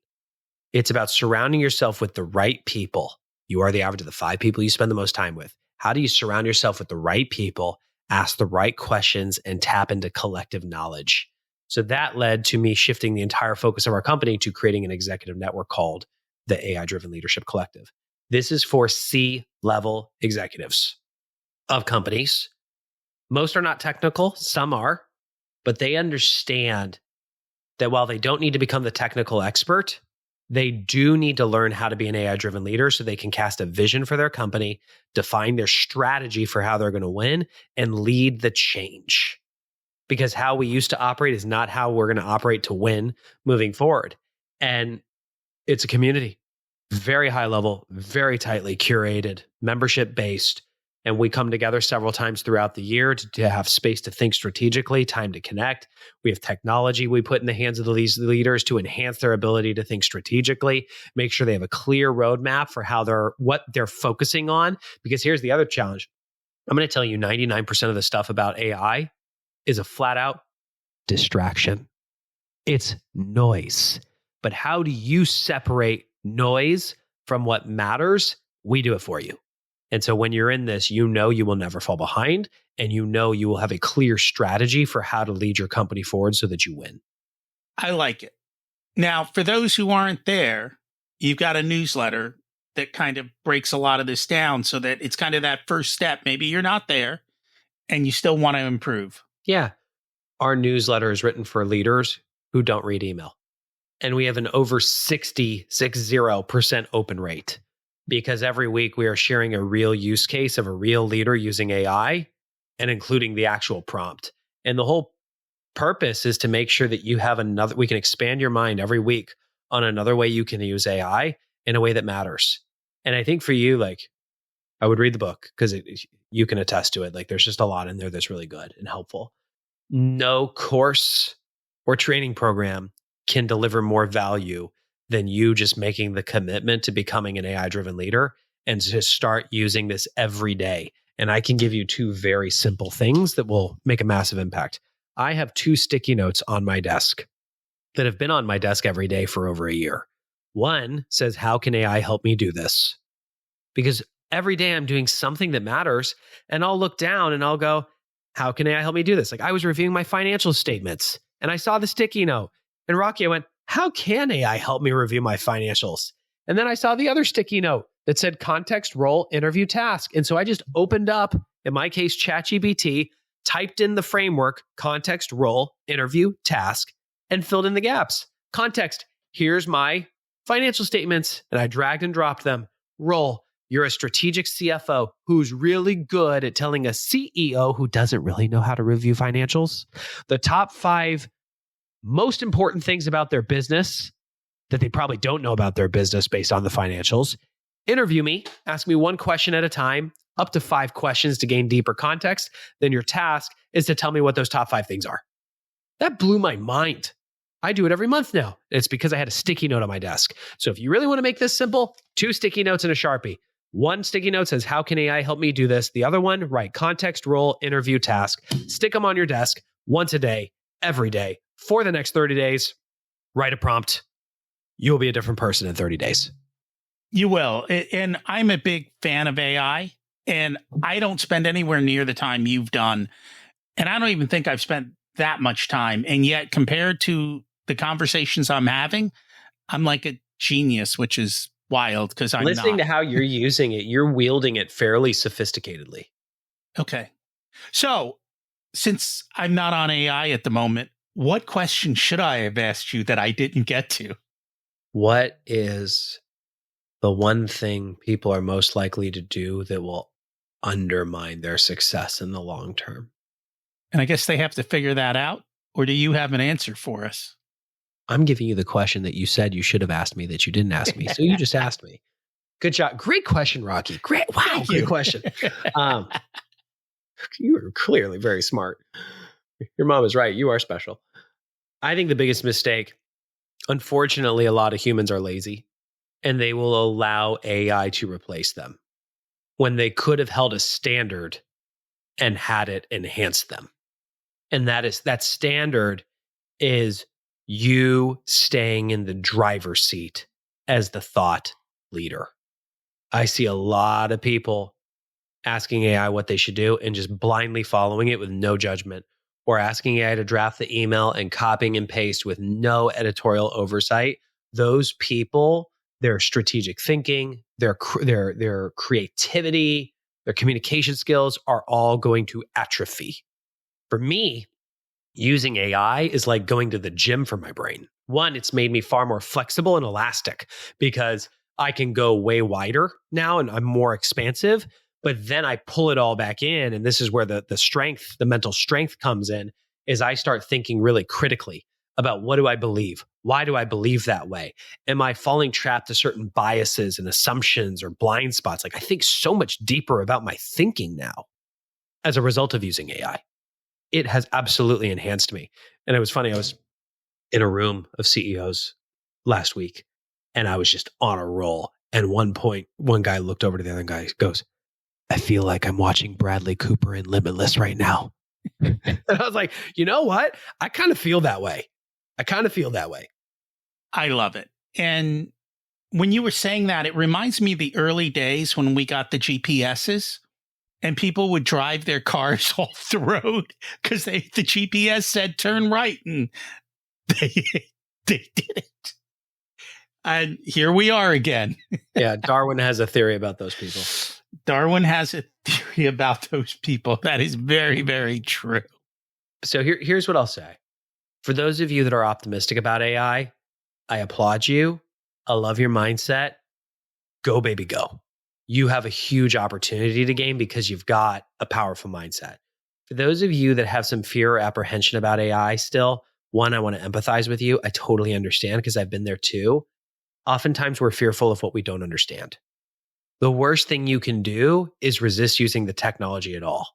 It's about surrounding yourself with the right people. You are the average of the 5 people you spend the most time with. How do you surround yourself with the right people, ask the right questions, and tap into collective knowledge? So that led to me shifting the entire focus of our company to creating an executive network called the AI-Driven Leadership Collective. This is for C-level executives of companies. Most are not technical, some are, but they understand that while they don't need to become the technical expert, they do need to learn how to be an AI-driven leader so they can cast a vision for their company, define their strategy for how they're going to win, and lead the change. Because how we used to operate is not how we're going to operate to win moving forward. And it's a community, very high level, very tightly curated, membership based. And we come together several times throughout the year to have space to think strategically, time to connect. We have technology we put in the hands of these leaders to enhance their ability to think strategically, make sure they have a clear roadmap for what they're focusing on. Because here's the other challenge. I'm going to tell you 99% of the stuff about AI is a flat out distraction. It's noise. But how do you separate noise from what matters? We do it for you. And so when you're in this, you know you will never fall behind, and you know you will have a clear strategy for how to lead your company forward so that you win. I like it. Now, for those who aren't there, you've got a newsletter that kind of breaks a lot of this down so that it's kind of that first step. Maybe you're not there and you still want to improve. Yeah. Our newsletter is written for leaders who don't read email. And we have an over 60% open rate. Because every week we are sharing a real use case of a real leader using AI and including the actual prompt. And the whole purpose is to make sure that you have we can expand your mind every week on another way you can use AI in a way that matters. And I think for you, I would read the book because you can attest to it. There's just a lot in there that's really good and helpful. No course or training program can deliver more value than you just making the commitment to becoming an AI-driven leader and to start using this every day. And I can give you 2 very simple things that will make a massive impact. I have 2 sticky notes on my desk that have been on my desk every day for over a year. One says, how can AI help me do this? Because every day I'm doing something that matters, and I'll look down and I'll go, how can AI help me do this? I was reviewing my financial statements and I saw the sticky note, and Rocky, I went, how can AI help me review my financials? And then I saw the other sticky note that said context, role, interview, task. And so I just opened up, in my case, ChatGPT, typed in the framework, context, role, interview, task, and filled in the gaps. Context, here's my financial statements. And I dragged and dropped them. Role, you're a strategic CFO who's really good at telling a CEO who doesn't really know how to review financials the top 5 most important things about their business that they probably don't know about their business based on the financials. Interview me, ask me 1 question at a time, up to 5 questions to gain deeper context. Then your task is to tell me what those top 5 things are. That blew my mind. I do it every month now. It's because I had a sticky note on my desk. So if you really want to make this simple, 2 sticky notes and a Sharpie. 1 sticky note says, how can AI help me do this? The other one, write context, role, interview, task. Stick them on your desk once a day, every day, for the next 30 days. Write a prompt. You will be a different person in 30 days. You will. And I'm a big fan of AI, and I don't spend anywhere near the time you've done. And I don't even think I've spent that much time. And yet, compared to the conversations I'm having, I'm like a genius, which is wild because I'm listening not. To how you're using it. You're wielding it fairly sophisticatedly. Okay. So since I'm not on AI at the moment, what question should I have asked you that I didn't get to? What is the one thing people are most likely to do that will undermine their success in the long term? And I guess they have to figure that out. Or do you have an answer for us? I'm giving you the question that you said you should have asked me that you didn't ask me. So you just asked me. Good job. Great question, Rocky. Great. Wow. Thank Great you. question. You are clearly very smart. Your mom is right. You are special. I think the biggest mistake, unfortunately, a lot of humans are lazy and they will allow AI to replace them when they could have held a standard and had it enhance them. And that standard is you staying in the driver's seat as the thought leader. I see a lot of people asking AI what they should do and just blindly following it with no judgment, or asking AI to draft the email and copying and paste with no editorial oversight. Those people, their strategic thinking, their creativity, their communication skills are all going to atrophy. For me, using AI is like going to the gym for my brain. One, it's made me far more flexible and elastic because I can go way wider now and I'm more expansive. But then I pull it all back in. And this is where the strength, the mental strength comes in, is I start thinking really critically about what do I believe? Why do I believe that way? Am I falling trapped to certain biases and assumptions or blind spots? Like I think so much deeper about my thinking now as a result of using AI. It has absolutely enhanced me. And it was funny. I was in a room of CEOs last week and I was just on a roll. And one point, one guy looked over to the other guy, goes, I feel like I'm watching Bradley Cooper in Limitless right now. And I was like, you know what? I kind of feel that way. I love it. And when you were saying that, it reminds me of the early days when we got the GPSs and people would drive their cars off the road because the GPS said turn right and they did it. And here we are again. Yeah, Darwin has a theory about those people. Darwin has a theory about those people. That is very, very true. So here's what I'll say. For those of you that are optimistic about AI, I applaud you. I love your mindset. Go, baby, go. You have a huge opportunity to gain because you've got a powerful mindset. For those of you that have some fear or apprehension about AI still, one, I want to empathize with you. I totally understand because I've been there too. Oftentimes we're fearful of what we don't understand. The worst thing you can do is resist using the technology at all.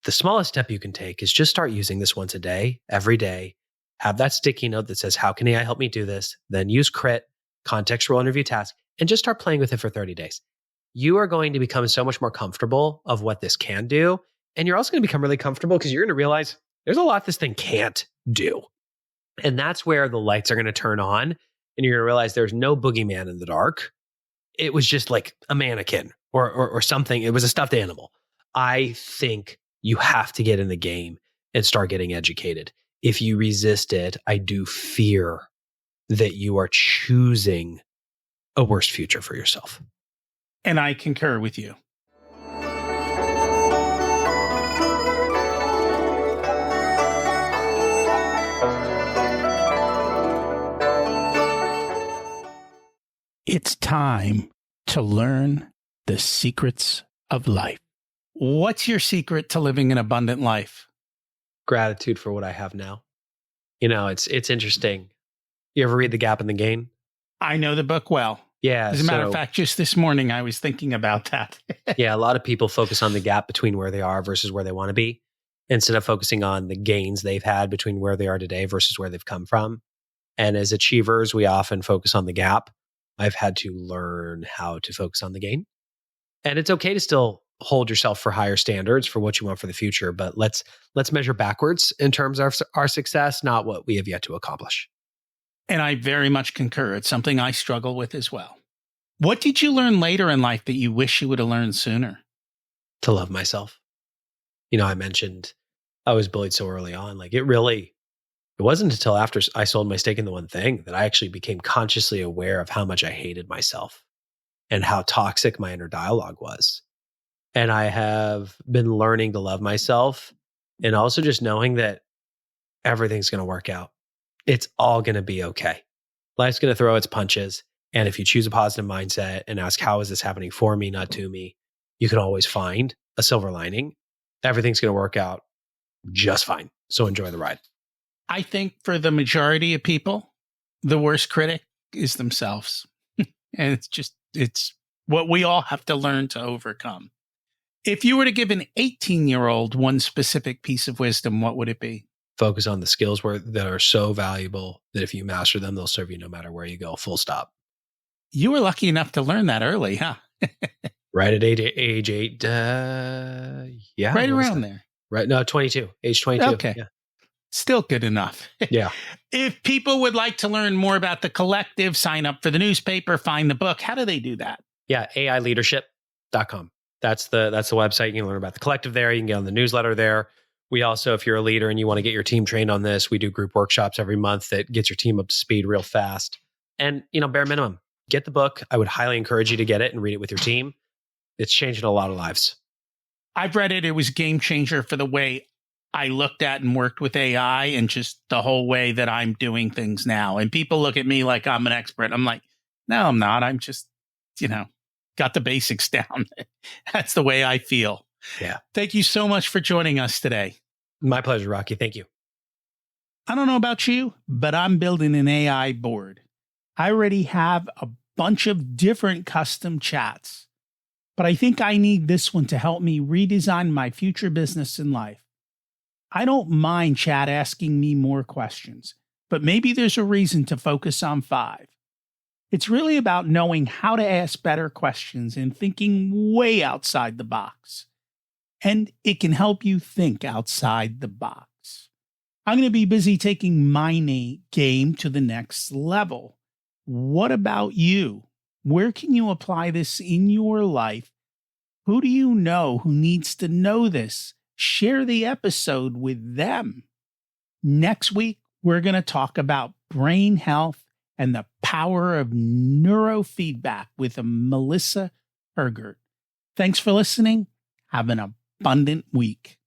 The smallest step you can take is just start using this once a day, every day. Have that sticky note that says, how can AI help me do this? Then use CRIT, contextual interview task, and just start playing with it for 30 days. You are going to become so much more comfortable of what this can do. And you're also going to become really comfortable because you're going to realize there's a lot this thing can't do. And that's where the lights are going to turn on. And you're going to realize there's no boogeyman in the dark. It was just like a mannequin or something. It was a stuffed animal. I think you have to get in the game and start getting educated. If you resist it, I do fear that you are choosing a worse future for yourself. And I concur with you. It's time to learn the secrets of life. What's your secret to living an abundant life? Gratitude for what I have now. You know, it's interesting. You ever read The Gap and the Gain? I know the book well. Yeah. As a matter of fact, just this morning, I was thinking about that. Yeah, a lot of people focus on the gap between where they are versus where they want to be, instead of focusing on the gains they've had between where they are today versus where they've come from. And as achievers, we often focus on the gap. I've had to learn how to focus on the gain. And it's okay to still hold yourself for higher standards for what you want for the future, but let's measure backwards in terms of our success, not what we have yet to accomplish. And I very much concur. It's something I struggle with as well. What did you learn later in life that you wish you would have learned sooner? To love myself. You know, I mentioned I was bullied so early on. Like it wasn't until after I sold my stake in the one thing that I actually became consciously aware of how much I hated myself and how toxic my inner dialogue was. And I have been learning to love myself and also just knowing that everything's going to work out. It's all going to be okay. Life's going to throw its punches. And if you choose a positive mindset and ask, how is this happening for me, not to me, you can always find a silver lining. Everything's going to work out just fine. So enjoy the ride. I think for the majority of people, the worst critic is themselves. And it's what we all have to learn to overcome. If you were to give an 18-year-old one specific piece of wisdom, what would it be? Focus on the skills that are so valuable that if you master them, they'll serve you no matter where you go, full stop. You were lucky enough to learn that early, huh? Right at age 8. Yeah. Right around there. Right. No, 22. Age 22. Okay. Yeah. Still good enough. Yeah. If people would like to learn more about the collective, sign up for the newspaper, find the book, how do they do that? Yeah. AIleadership.com. That's the website. You can learn about the collective there. You can get on the newsletter there. We also, if you're a leader and you want to get your team trained on this, we do group workshops every month that gets your team up to speed real fast. And, bare minimum, get the book. I would highly encourage you to get it and read it with your team. It's changing a lot of lives. I've read it. It was a game changer for the way I looked at and worked with AI and just the whole way that I'm doing things now. And people look at me like I'm an expert. I'm like, no, I'm not. I'm just, got the basics down. That's the way I feel. Yeah. Thank you so much for joining us today. My pleasure, Rocky. Thank you. I don't know about you, but I'm building an AI board. I already have a bunch of different custom chats, but I think I need this one to help me redesign my future business and life. I don't mind chat asking me more questions, but maybe there's a reason to focus on 5. It's really about knowing how to ask better questions and thinking way outside the box. And it can help you think outside the box. I'm going to be busy taking my game to the next level. What about you? Where can you apply this in your life? Who do you know who needs to know this? Share the episode with them. Next week, we're going to talk about brain health and the power of neurofeedback with Melissa Hergert. Thanks for listening. Have an abundant week.